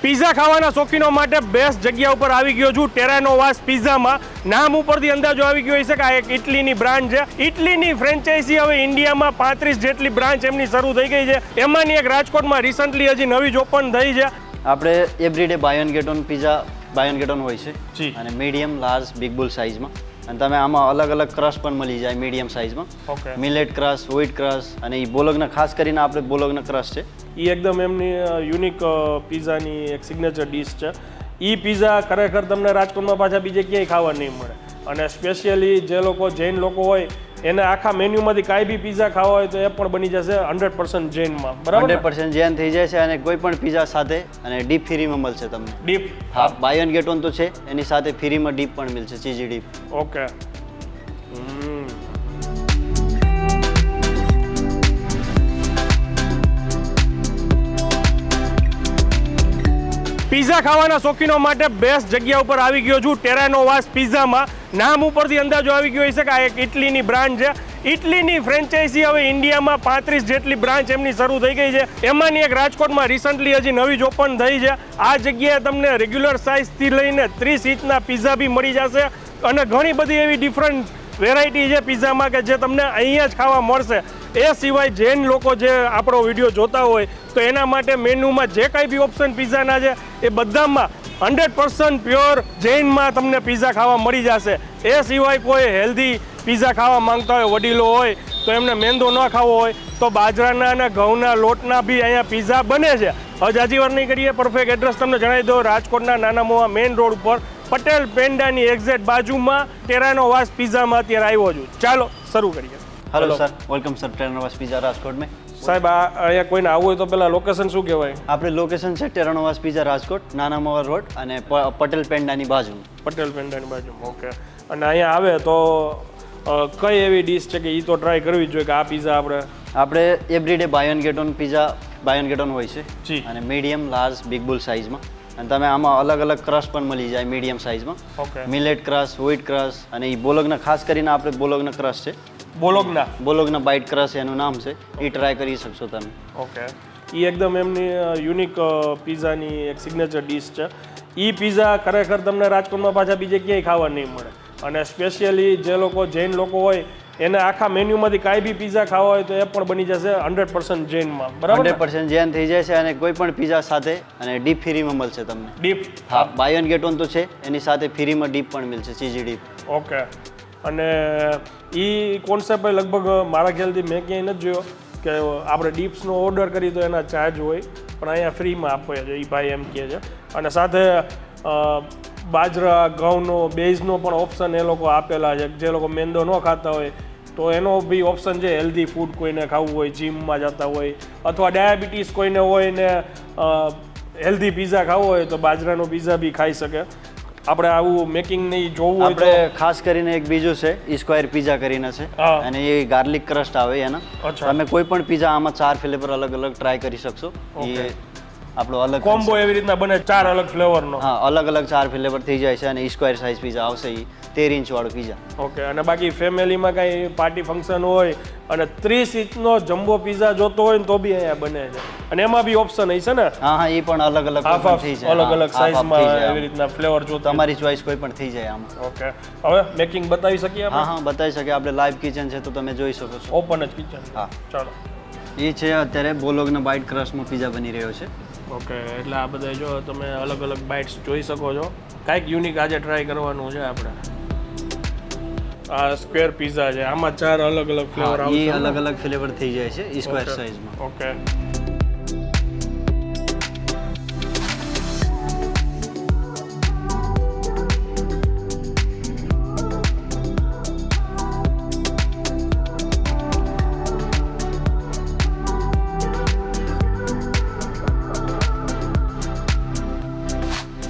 Pizza ખાવાના શોખીનો માટે best જગ્યા ઉપર આવી ગયો છું, ટેરાનોવાસ પીઝામાં. નામ ઉપરથી અંદાજો આવી ગયો હશે કે આ એક ઇટલીની બ્રાન્ડ છે. ઇટલીની ફ્રેન્ચાઇઝી હવે ઇન્ડિયામાં 35 જેટલી બ્રાન્ચ એમની શરૂ થઈ ગઈ છે. એમાંની એક રાજકોટમાં રિસન્ટલી હજી નવી જ ઓપન થઈ છે. આપણે everyday buy one get one pizza buy one get one હોય જી. છે અને મીડિયમ લાર્જ બિગ બુલ સાઇઝમાં, અને તમે આમાં અલગ અલગ ક્રશ પણ મળી જાય મીડિયમ સાઇઝમાં. Okay. Millet crush, wheat crush અને એ બોલોગના ખાસ કરીને આપણે બોલોગના ક્રશ છે. એ એકદમ એમની યુનિક પીઝાની એક સિગ્નેચર ડીશ છે. એ પીઝા ખરેખર તમને રાજકોટમાં પાછા બીજે ક્યાંય ખાવા નહીં મળે. અને સ્પેશિયલી જે લોકો જૈન લોકો હોય એને આખા મેન્યુમાંથી કાંઈ બી પીઝા ખાવા હોય તો એ પણ બની જશે 100% જૈનમાં, બરાબર? 100% જૈન થઈ જાય છે અને કોઈ પણ પીઝા સાથે અને ડીપ ફ્રીમાં મળશે તમને. ડીપ? હા, બાય ઓન ગેટ ઓન તો છે, એની સાથે ફ્રીમાં ડીપ પણ મળશે, ચીઝી ડીપ. ઓકે. પીઝા ખાવાના શોખીનો માટે બેસ્ટ જગ્યા ઉપર આવી ગયો છું, ટેરાનોવાસ પીઝામાં. નામ ઉપરથી અંદાજો આવી ગયો હશે કે આ એક ઇટલીની બ્રાન્ડ છે. ઇટલીની ફ્રેન્ચાઇઝી હવે ઇન્ડિયામાં 35 જેટલી બ્રાન્ચ એમની શરૂ થઈ ગઈ છે. એમાંની એક રાજકોટમાં રિસન્ટલી હજી નવી જ ઓપન થઈ છે. આ જગ્યાએ તમને રેગ્યુલર સાઇઝથી લઈને 30 ઇંચના પીઝા બી મળી જશે અને ઘણી બધી એવી ડિફરન્ટ વેરાયટી છે પીઝામાં કે જે તમને અહીંયા જ ખાવા મળશે. એ સિવાય જૈન લોકો જે આપણો વિડીયો જોતા હોય તો એના માટે મેન્યુમાં જે કાંઈ બી ઓપ્શન પીઝાના છે એ બધામાં 100% પ્યોર જૈનમાં તમને પીઝા ખાવા મળી જશે. એ સિવાય કોઈ હેલ્ધી પીઝા ખાવા માંગતા હોય, વડીલો હોય તો એમને મેંદો ન ખાવો હોય તો બાજરાના અને ઘઉંના લોટના બી અહીંયા પીઝા બને છે. હવે જાજી વાર નહીં કરીએ, પરફેક્ટ એડ્રેસ તમને જણાવી દો. રાજકોટના નાના મોવા મેઇન રોડ ઉપર પટેલ પેન્ડાની એક્ઝેક્ટ બાજુમાં ટેરાનોવાસ પીઝામાં અત્યારે આવ્યો છું. ચાલો શરૂ કરીએ. Hello sir, welcome sir Terranova's pizza Rajkot में. સાહેબ અહીંયા કોઈને આવવું હોય તો પેલા લોકેશન શું કહેવાય? આપણે લોકેશન છે ટેરાનોવાસ પીઝા રાજકોટ, નાના મોવા રોડ અને પટેલ પેન્ડાની બાજુ. પટેલ પેન્ડાની બાજુમાં. ઓકે. અને અહીંયા આવે તો કઈ એવી ડીશ છે કે એ તો ટ્રાય કરવી જ જોઈએ કે આ પીઝા આપણે everyday buy one get one pizza buy one get one હોય છે જી. અને મીડિયમ લાર્જ બિગ બુલ સાઇઝમાં, અને તમે આમાં અલગ અલગ ક્રશ પણ મળી જાય મીડિયમ સાઇઝમાં. Okay. Millet crush, wheat crush અને એ બોલોગના ખાસ કરીને આપણે બોલોગના ક્રશ છે. બોલોગના બાઇટ ક્રશ એનું નામ છે, એ ટ્રાય કરી શકશો તમે. ઓકે. એ એકદમ એમની યુનિક પીઝાની એક સિગ્નેચર ડીશ છે. એ પીઝા ખરેખર તમને રાજકોટમાં પાછા બીજે ક્યાંય ખાવા નહીં મળે. અને સ્પેશિયલી જે લોકો જૈન લોકો હોય એને આખા મેન્યુમાંથી કાંઈ બી પીઝા ખાવા હોય તો એ પણ બની જશે 100% જૈનમાં, બરાબર? 100% જૈન થઈ જાય છે અને કોઈ પણ પીઝા સાથે અને ડીપ ફ્રીમાં મળશે તમને. ડીપ? હા, બાય ઓન ગેટ ઓન તો છે, એની સાથે ફ્રીમાં ડીપ પણ મળશે, ચીઝી ડીપ. ઓકે. અને એ કોન્સેપ્ટ લગભગ મારા ખ્યાલથી મેં ક્યાંય નથી જોયો કે આપણે ડીપ્સનો ઓર્ડર કરી તો એના ચાર્જ હોય, પણ અહીંયા ફ્રીમાં આપે છે એ ભાઈ એમ કહે છે. અને સાથે બાજરા ઘઉંનો બેઝનો પણ ઓપ્શન એ લોકો આપેલા છે. જે લોકો મેંદો ન ખાતા હોય તો એનો બી ઓપ્શન છે. હેલ્ધી ફૂડ કોઈને ખાવું હોય, જીમમાં જતા હોય અથવા ડાયાબિટીસ કોઈને હોય ને હેલ્ધી પીઝા ખાવો હોય તો બાજરાનો પીઝા બી ખાઈ શકે. આપણે આવું મેકિંગ નહીં જોવું હોય તો આપણે ખાસ કરીને એક બીજું છે સ્ક્વેર પીઝા કરીને છે અને એ ગાર્લિક ક્રસ્ટ આવે એના. તમે કોઈ પણ પીઝા આમાં 4 ફ્લેવર અલગ અલગ ટ્રાય કરી શકશો. એ આપણો અલગ કોમ્બો એવી રીતના બને 4 અલગ ફ્લેવરનો. હા, અલગ અલગ 4 ફ્લેવર થઈ જાય છે અને સ્ક્વેર સાઇઝ પીઝા આવશે, એ 13 ઇંચ વાળો પીઝા. ઓકે. અને બાકી ફેમિલીમાં કાંઈ પાર્ટી ફંક્શન હોય અને 30 ઇંચનો જમ્બો પીઝા જોતો હોય ને તો બી અહીંયા બને છે. અને એમાં બી ઓપ્શન હશે ને? હા હા, એ પણ અલગ અલગ થઈ જાય, અલગ અલગ સાઇઝમાં એવી રીતના ફ્લેવર જોતા તમારી ચોઈસ કોઈ પણ થઈ જાય આમાં. ઓકે. હવે મેકિંગ બતાવી શકીએ આપણે? હા હા, બતાવી શકીએ. આપણે લાઈવ કિચન છે તો તમે જોઈ શકો છો. ઓપન જ કિચન. હા, ચાલો. એ છે અત્યારે બોલોગના બાઇટ ક્રશમાં પીઝા બની રહ્યો છે. ઓકે. એટલે આ બધા જો તમે અલગ અલગ બાઇટ્સ જોઈ શકો છો. કાંઈક યુનિક આજે ટ્રાય કરવાનું છે આપણે. આ સ્ક્વેર પીઝા છે, આમાં 4 અલગ અલગ ફ્લેવર આવશે. એ અલગ અલગ ફ્લેવર થઈ જાય છે સ્ક્વેર સાઇઝમાં. ઓકે.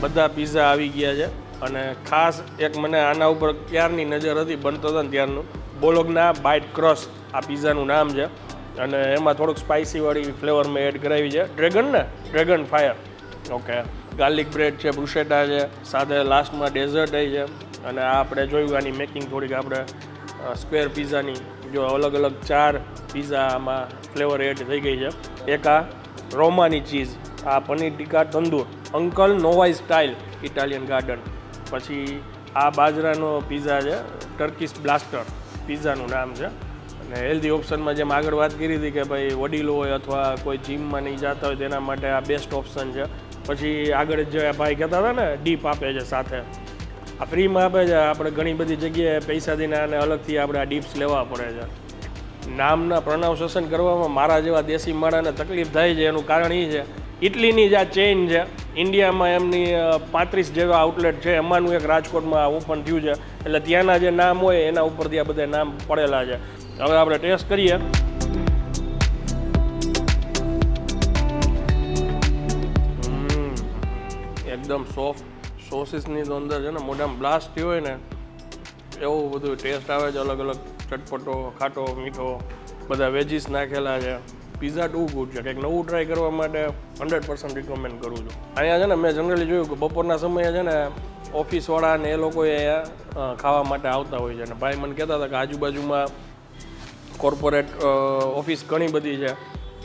બધા પીઝા આવી ગયા છે અને ખાસ એક મને આના ઉપર ક્યારની નજર હતી બનતો હતો ને ત્યારનું, બોલોગના બાઇટ ક્રશ આ પીઝાનું નામ છે. અને એમાં થોડુંક સ્પાઇસીવાળી ફ્લેવર મેં એડ કરાવી છે. Dragon fire. Okay. Garlic bread છે, બ્રુશેટા છે, સાથે લાસ્ટમાં ડેઝર્ટ છે. અને આ આપણે જોયું આની મેકિંગ થોડીક આપણે સ્ક્વેર પીઝાની જો અલગ અલગ 4 પીઝા આમાં ફ્લેવર એડ થઈ ગઈ છે. એક આ રોમાની ચીઝ આ paneer tikka tandoor, uncle નોવાઈ style Italian garden. પછી આ બાજરાનો પીઝા છે, ટર્કીશ બ્લાસ્ટર પીઝાનું નામ છે. અને હેલ્ધી ઓપ્શનમાં જેમ આગળ વાત કરી હતી કે ભાઈ વડીલો હોય અથવા કોઈ જીમમાં નહીં જતા હોય તેના માટે આ બેસ્ટ ઓપ્શન છે. પછી આગળ જે ભાઈ કહેતા હતા ને ડીપ આપે છે સાથે, આ ફ્રીમાં આપે છે. આપણે ઘણી બધી જગ્યાએ પૈસા દઈને અને અલગથી આપણે આ ડીપ્સ લેવા પડે છે. નામના પ્રોનાઉન્સિએશન કરવામાં મારા જેવા દેશી માળાને તકલીફ થાય છે. એનું કારણ એ છે ઇટલીની જે આ ચેઇન છે, ઇન્ડિયામાં એમની 35 જેવા આઉટલેટ છે, એમાંનું એક રાજકોટમાં ઓપન થયું છે. એટલે ત્યાંના જે નામ હોય એના ઉપરથી આ બધા નામ પડેલા છે. હવે આપણે ટેસ્ટ કરીએ. એકદમ સોફ્ટ સોસીસની તો અંદર છે ને મોઢામાં બ્લાસ્ટ થયું હોય ને એવું બધું ટેસ્ટ આવે છે. અલગ અલગ ચટપટો, ખાટો, મીઠો, બધા વેજીસ નાખેલા છે. પીઝા ટુ ગુડ છે. કંઈક નવું ટ્રાય કરવા માટે 100% રિકમેન્ડ કરું છું. અહીંયા છે ને મેં જનરલી જોયું કે બપોરના સમયે છે ને ઓફિસવાળા ને એ લોકો અહીંયા ખાવા માટે આવતા હોય છે. અને ભાઈ મને કહેતા હતા કે આજુબાજુમાં કોર્પોરેટ ઓફિસ ઘણી બધી છે,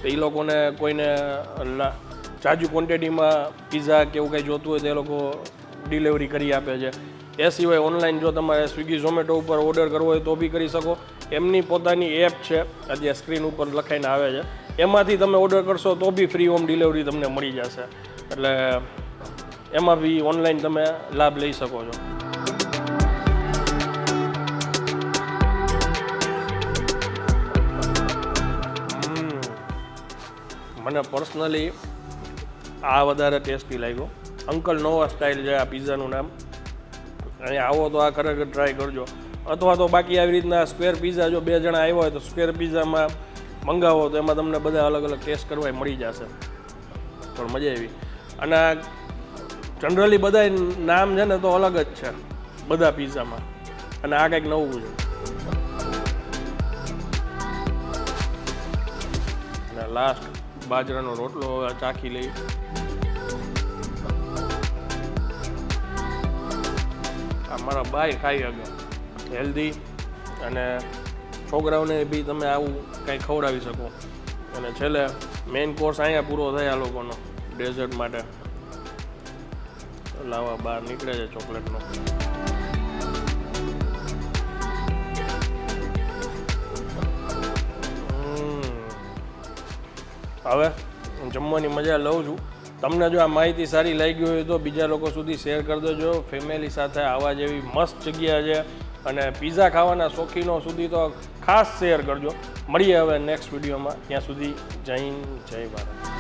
તો એ લોકોને કોઈને જાજુ ક્વોન્ટિટીમાં પીઝા કે એવું કંઈ જોતું હોય તો એ લોકો ડિલિવરી કરી આપે છે. એ સિવાય ઓનલાઈન જો તમારે સ્વિગી ઝોમેટો ઉપર ઓર્ડર કરવો હોય તો બી કરી શકો. એમની પોતાની એપ છે, અત્યારે સ્ક્રીન ઉપર લખાઈને આવે છે, એમાંથી તમે ઓર્ડર કરશો તો બી ફ્રી હોમ ડિલિવરી તમને મળી જશે. એટલે એમાં બી ઓનલાઈન તમે લાભ લઈ શકો છો. મને પર્સનલી આ વધારે ટેસ્ટી લાગ્યો. અંકલ નોવા સ્ટાઇલ છે આ પીઝાનું નામ. અહીંયા આવો તો આ ખરેખર ટ્રાય કરજો. અથવા તો બાકી આવી રીતના સ્ક્વેર પીઝા જો 2 જણા આવ્યા હોય તો સ્ક્વેર પીઝામાં મંગાવો તો એમાં તમને બધા અલગ અલગ ટેસ્ટ કરવા મળી જશે. પણ મજા આવી. અને જનરલી બધા નામ છે ને તો અલગ જ છે બધા પીઝામાં, અને આ કંઈક નવું છે. અને લાસ્ટ બાજરાનો રોટલો ચાખી લઈ. આ મારા બાય ખાઈ ગયા, હેલ્ધી, અને છોકરાઓને બી તમે આવું કંઈ ખવડાવી શકો. અને છેલ્લે મેઇન કોર્સ અહીંયા પૂરો થાય આ લોકોનો ડેઝર્ટ માટે. લાવા બહાર નીકળે છે ચોકલેટનો. હવે જમવાની મજા લઉં છું. તમને જો આ માહિતી સારી લાગી હોય તો બીજા લોકો સુધી શેર કરી દેજો. ફેમિલી સાથે આવા જેવી મસ્ત જગ્યા છે, અને પીઝા ખાવાના શોખીનો સુધી તો ખાસ શેર કરજો. મળીએ હવે નેક્સ્ટ વિડીયોમાં. ત્યાં સુધી જય હિન્દ, જય ભારત.